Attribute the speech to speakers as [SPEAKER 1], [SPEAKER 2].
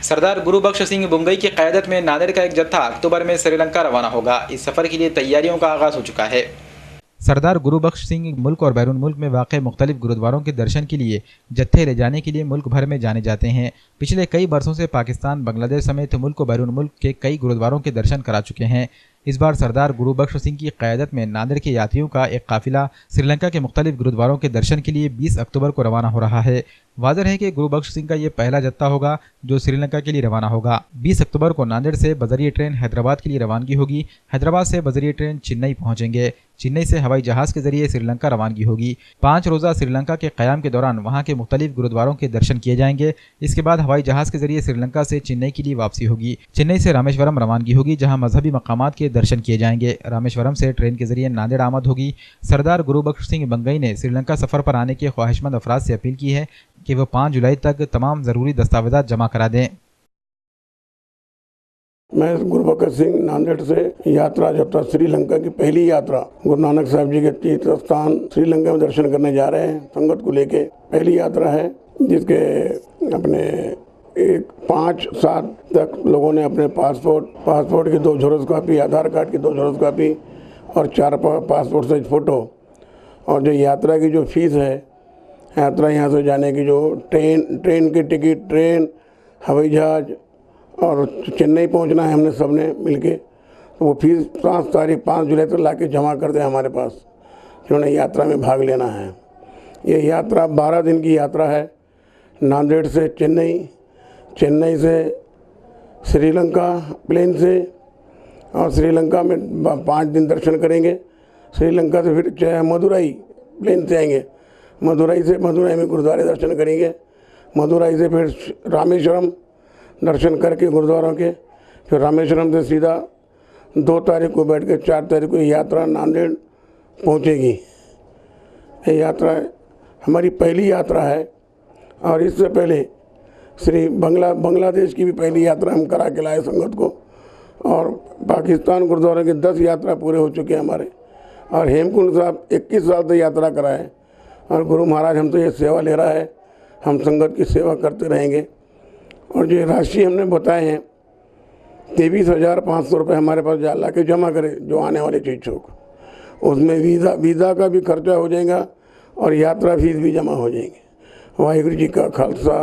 [SPEAKER 1] सरदार गुरु बख्श सिंह बुंगई की क़यादत में नांदेड़ का एक जत्था अक्टूबर में श्रीलंका रवाना होगा। इस सफ़र के लिए तैयारियों का आगाज़ हो चुका है। सरदार गुरु बख्श सिंह मुल्क और बैरून मुल्क में वाक़ मुख्तलिफ गुरुद्वारों के दर्शन के लिए जत्थे ले जाने के लिए मुल्क भर में जाने जाते हैं। पिछले कई बरसों से पाकिस्तान, बांग्लादेश समेत मुल्क और बैरून मुल्क के कई गुरुद्वारों के दर्शन करा चुके हैं। इस बार सरदार गुरु बख्श सिंह की क़यादत में नांदेड़ के यात्रियों का एक काफ़िला श्रीलंका के मुख्तलिफ गुरुद्वारों के दर्शन के लिए 20 अक्टूबर को रवाना हो रहा है। वाज़ेह है कि गुरु बख्श सिंह का ये पहला जत्था होगा जो श्रीलंका के लिए रवाना होगा। 20 अक्टूबर को नांदेड़ से बजरिया ट्रेन हैदराबाद के लिए रवानगी होगी। हैदराबाद से बजरिया ट्रेन चेन्नई पहुंचेंगे। चेन्नई से हवाई जहाज़ के जरिए श्रीलंका रवानगी होगी। 5 रोज़ा श्रीलंका के क़याम के दौरान वहाँ के मुख्तलिफ गुरुद्वारों के दर्शन किए जाएंगे। इसके बाद हवाई जहाज़ के जरिए श्रीलंका से चेन्नई के लिए वापसी होगी। चेन्नई से रामेश्वरम रवानगी होगी, जहाँ मजहबी मकामात के दर्शन किए जाएंगे। रामेश्वरम से ट्रेन के जरिए नांदेड़ आमद होगी। सरदार गुरु बख्श सिंह बुंगई ने श्रीलंका सफ़र पर आने के ख्वाहिशमंद अफराद से अपील की है कि वह 5 जुलाई तक तमाम ज़रूरी दस्तावेज़ात जमा करा दें।
[SPEAKER 2] मैं गुरु बख्श सिंह नांदेड़ से यात्रा जत्था श्रीलंका की पहली यात्रा गुरु नानक साहब जी के तीर्थ स्थान श्रीलंका में दर्शन करने जा रहे हैं। संगत को लेके पहली यात्रा है, जिसके अपने 5-7 तक लोगों ने अपने पासपोर्ट की 2 झेरॉक्स कॉपी, आधार कार्ड की 2 झेरॉक्स कॉपी और 4 पासपोर्ट साइज फ़ोटो, और जो यात्रा की जो फीस है, यात्रा यहाँ से जाने की जो ट्रेन की टिकट, ट्रेन, हवाई जहाज और चेन्नई पहुंचना है हमने सबने मिलके, तो वो फीस 5 जुलाई तक लाके जमा कर दें हमारे पास, जिन्होंने यात्रा में भाग लेना है। ये यात्रा 12 दिन की यात्रा है। नांदेड़ से चेन्नई, चेन्नई से श्रीलंका प्लेन से, और श्रीलंका में 5 दिन दर्शन करेंगे। श्रीलंका से फिर मदुरई प्लेन से आएंगे। मदुरई में गुरुद्वारे दर्शन करेंगे। मदुरई से फिर रामेश्वरम दर्शन करके गुरुद्वारों के, फिर रामेश्वरम से सीधा 2 तारीख को बैठ के 4 तारीख को यात्रा नांदेड़ पहुंचेगी। ये यात्रा हमारी पहली यात्रा है, और इससे पहले बांग्लादेश की भी पहली यात्रा हम करा के लाए संगत को, और पाकिस्तान गुरुद्वारों की 10 यात्रा पूरे हो चुके हैं हमारे। और हेमकुंड साहब 21 साल से यात्रा कराए, और गुरु महाराज हमसे ये सेवा ले रहा है, हम संगत की सेवा करते रहेंगे। और जो राशि हमने बताए हैं 23,500 रुपये हमारे पास ला के जमा करें जो आने वाले इच्छुक, उसमें वीज़ा का भी खर्चा हो जाएगा और यात्रा फीस भी जमा हो जाएंगे। वाहिगुरु जी का खालसा,